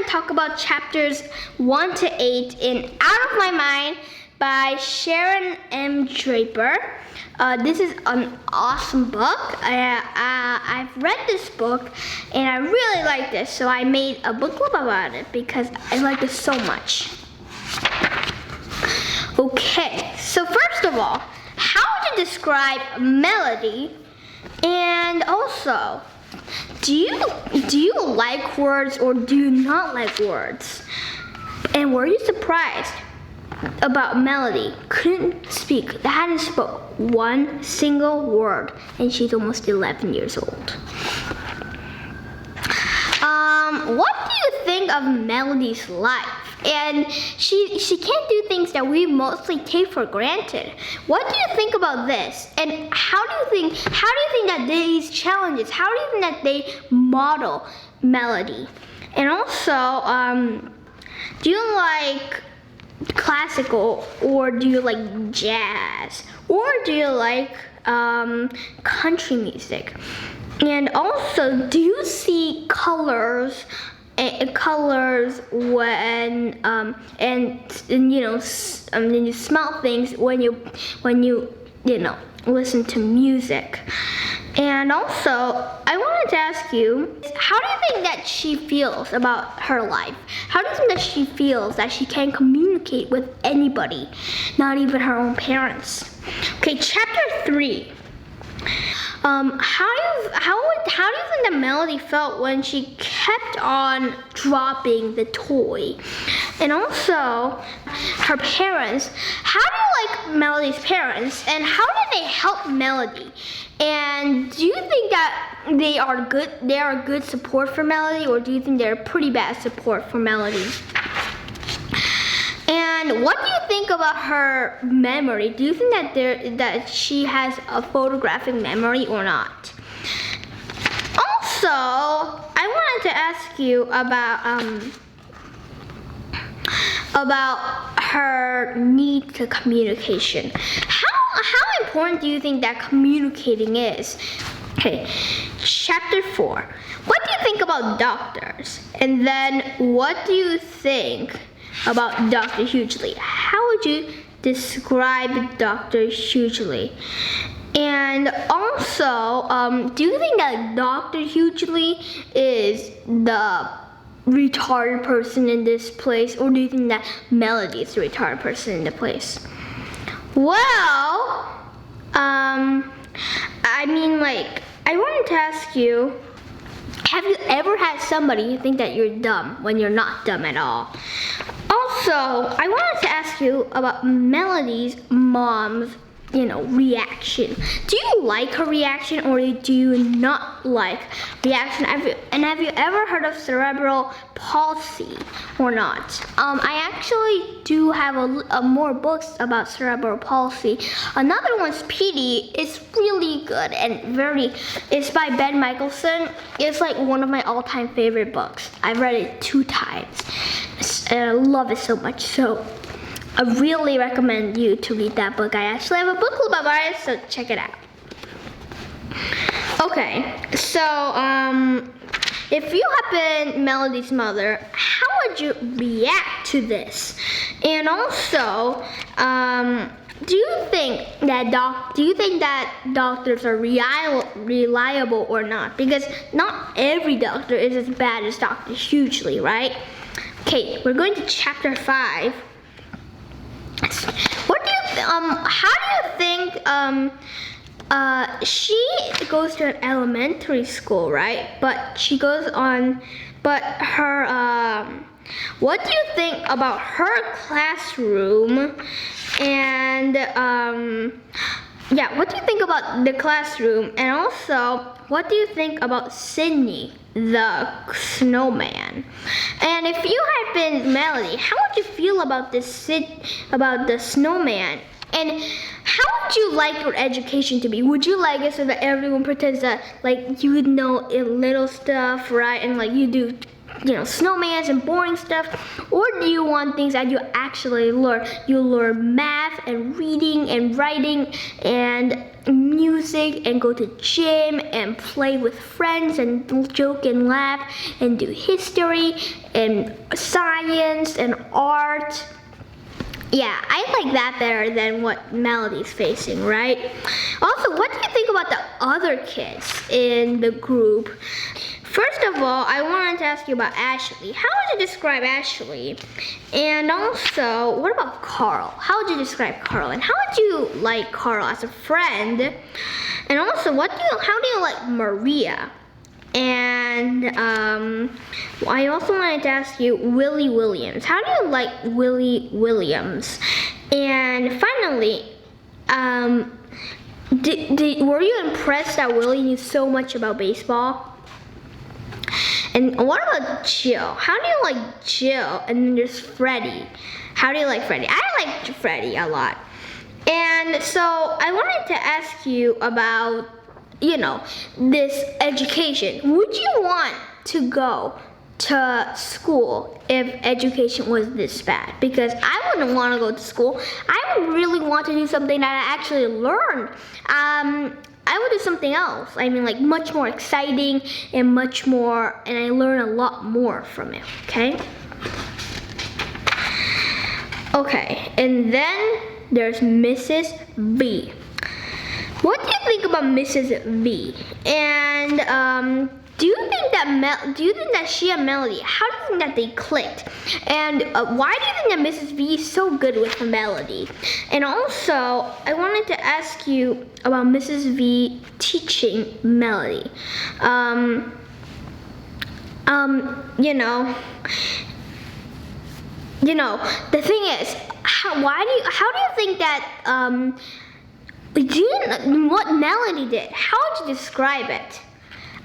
to talk about chapters 1 to 8 in Out of My Mind by Sharon M. Draper. This is an awesome book. I've read this book and I really like this, so I made a book club about it because I like it so much. Okay, so first of all, how would you describe melody? And also, do you like words or do you not like words? And were you surprised about Melody? Couldn't speak, hadn't spoke one single word, and she's almost 11 years old. What do you think of Melody's life? And she can't do things that we mostly take for granted. What do you think about this? And how do you think that these challenges, how do you think that they model Melody? And also, do you like classical, or do you like jazz, or do you like country music? And also, do you see colors when and you smell things when you listen to music? And also, I wanted to ask you, how do you think that she feels about her life? How do you think that she feels that she can communicate with anybody, not even her own parents? Okay, chapter 3. How do you think that Melody felt when she kept on dropping the toy? And also, her parents. How do you like Melody's parents, and how do they help Melody? And do you think that they are good support for Melody, or do you think they're pretty bad support for Melody? And what do you think about her memory? Do you think that she has a photographic memory or not? Also, I wanted to ask you about her need to communication. How important do you think that communicating is? Okay, chapter 4. What do you think about doctors? And then what do you think about Dr. Hughley? How would you describe Dr. Hughley? And also, do you think that Dr. Hughley is the retarded person in this place, or do you think that Melody is the retarded person in the place? Well, I wanted to ask you, have you ever had somebody think that you're dumb when you're not dumb at all? Also, I wanted to ask you about Melody's mom's, reaction. Do you like her reaction, or do you not like reaction? Have you ever heard of cerebral palsy or not? I actually do have more books about cerebral palsy. Another one's PD. It's really good and it's by Ben Michelson. It's like one of my all-time favorite books. I've read it 2 times and I love it so much. So I really recommend you to read that book. I actually have a book club about it, so check it out. Okay, so if you had been Melody's mother, how would you react to this? And also, do you think that doctors are reliable or not? Because not every doctor is as bad as Dr. Hughley, right? Okay, we're going to chapter 5. How do you think, she goes to an elementary school, right? But what do you think about her classroom? And, what do you think about the classroom? And also, what do you think about Sydney, the snowman? And if you had been Melody, how would you feel about the snowman? And how would you like your education to be? Would you like it so that everyone pretends that you would know little stuff, right? And you do snowmans and boring stuff? Or do you want things that you actually actually learn. You learn math and reading and writing and music and go to gym and play with friends and joke and laugh and do history and science and art. Yeah, I like that better than what Melody's facing, right? Also, what do you think about the other kids in the group? First of all, I wanted to ask you about Ashley. How would you describe Ashley? And also, what about Carl? How would you describe Carl? And how would you like Carl as a friend? And also, how do you like Maria? And I also wanted to ask you Willie Williams. How do you like Willie Williams? And finally, were you impressed that Willie knew so much about baseball? And what about Jill? How do you like Jill? And then there's Freddie. How do you like Freddie? I like Freddie a lot. And so I wanted to ask you about, this education. Would you want to go to school if education was this bad? Because I wouldn't want to go to school. I would really want to do something that I actually learned. I would do something else. I mean, like much more exciting and much more, and I learn a lot more from it, okay? Okay, and then there's Mrs. V. What do you think about Mrs. V? And do you think that she and Melody, how do you think that they clicked? And why do you think that Mrs. V is so good with Melody? And also, I wanted to ask you about Mrs. V teaching Melody. The thing is, how do you think that what Melody did? How would you describe it?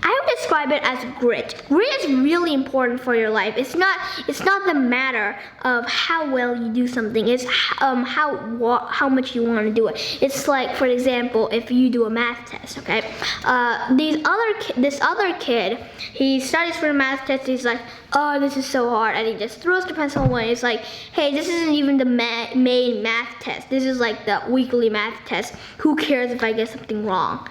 I would describe it as grit. Grit is really important for your life. It's not the matter of how well you do something. It's how much you want to do it. It's like, for example, if you do a math test, okay? This other kid, he studies for the math test. He's like, oh, this is so hard, and he just throws the pencil away. It's like, hey, this isn't even the main math test. This is like the weekly math test. Who cares if I get something wrong?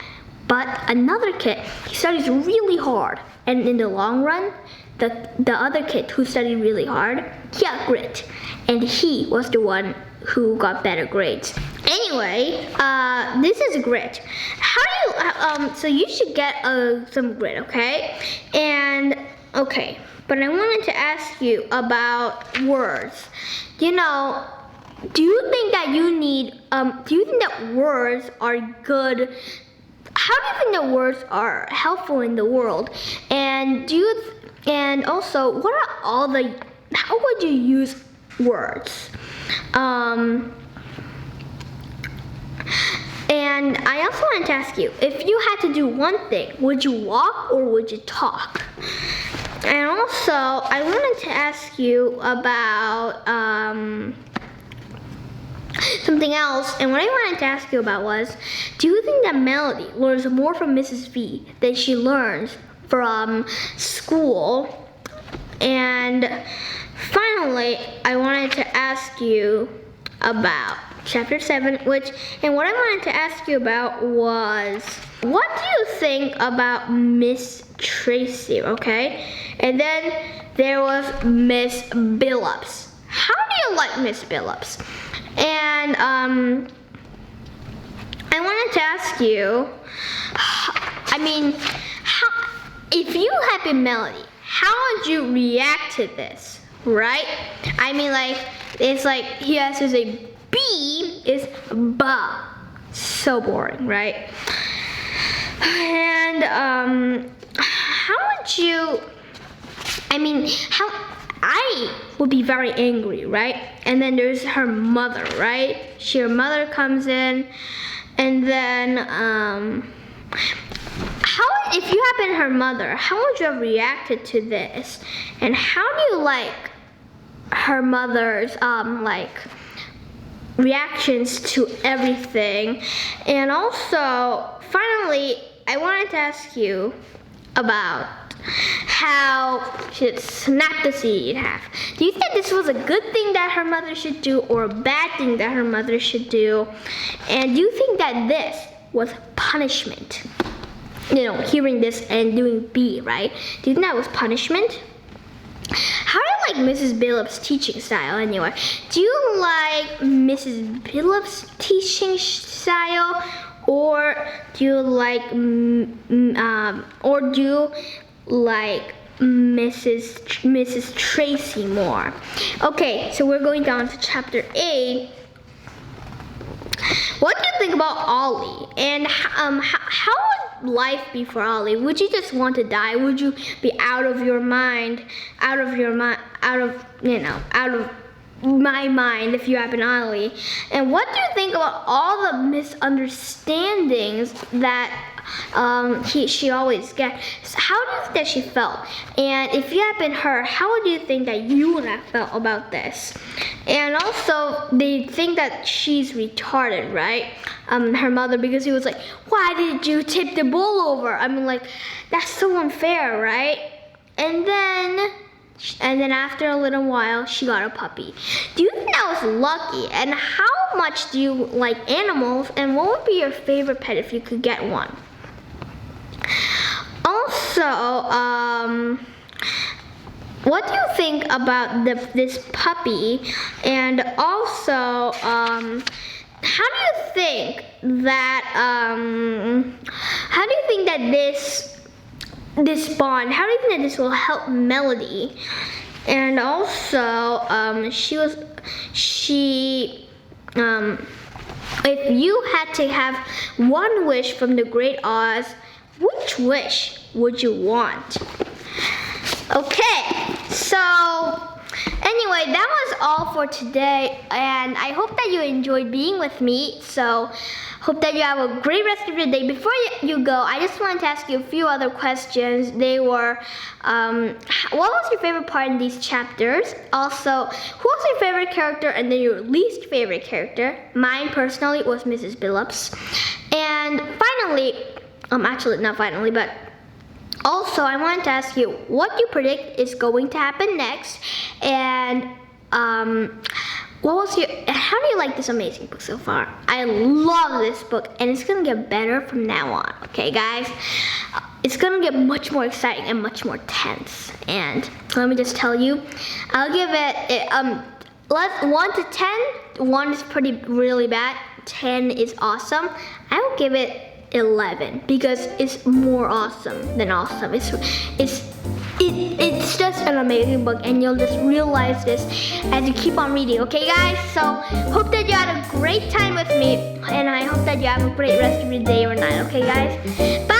But another kid, he studies really hard, and in the long run, the other kid who studied really hard, he had grit, and he was the one who got better grades. Anyway, this is grit. How do you? So you should get some grit, okay? And okay, but I wanted to ask you about words. Do you think that you need? Do you think that words are good? How do you think that words are helpful in the world? And also, what are how would you use words? And I also wanted to ask you, if you had to do one thing, would you walk or would you talk? And also, I wanted to ask you about something else, and what I wanted to ask you about was, do you think that Melody learns more from Mrs. V than she learns from school? And finally, I wanted to ask you about chapter 7, and what I wanted to ask you about was, what do you think about Miss Tracy, okay? And then there was Miss Billups. How do you like Miss Billups? And I wanted to ask you, if you had been Melody, how would you react to this, right? It's like he has to say B is ba. So boring, right? And how would you? I would be very angry, right? And then there's her mother, right? Her mother comes in, and then if you had been her mother, how would you have reacted to this? And how do you like her mother's reactions to everything? And also, finally, I wanted to ask you about how she had snapped the seed in half. Do you think this was a good thing that her mother should do or a bad thing that her mother should do? And do you think that this was punishment? You know, hearing this and doing B, right? Do you think that was punishment? How do you like Mrs. Billups' teaching style anyway? Do you like Mrs. Billups' teaching style, or do you like Mrs. Tracy more? Okay, so we're going down to chapter 8. What do you think about Ollie? And how would life be for Ollie? Would you just want to die? Would you be out of my mind if you have an Ollie? And what do you think about all the misunderstandings that she always gets? How do you think that she felt? And if you had been her, how would you think that you would have felt about this? And also, they think that she's retarded, right? Her mother, because he was like, why did you tip the bowl over? I mean, like, that's so unfair, right? And then after a little while, she got a puppy. Do you think that was lucky? And how much do you like animals? And what would be your favorite pet if you could get one? Also, what do you think about this puppy? And also, how do you think that this bond, how do you think that this will help Melody? And also, if you had to have one wish from the Great Oz, which wish would you want? Okay, so anyway, that was all for today, and I hope that you enjoyed being with me. So hope that you have a great rest of your day. Before you go, I just wanted to ask you a few other questions. They were, what was your favorite part in these chapters? Also, who was your favorite character and then your least favorite character? Mine personally was Mrs. Billups. And finally, actually not finally, but also I wanted to ask you, what do you predict is going to happen next? And how do you like this amazing book so far? I love this book, and it's gonna get better from now on, okay guys? It's gonna get much more exciting and much more tense. And let me just tell you, I'll give it 1 to 10. 1 is really bad, 10 is awesome. I will give it 11 because it's more awesome than awesome. It's just an amazing book, and you'll just realize this as you keep on reading, okay guys? So hope that you had a great time with me, and I hope that you have a great rest of your day or night, okay guys? Bye!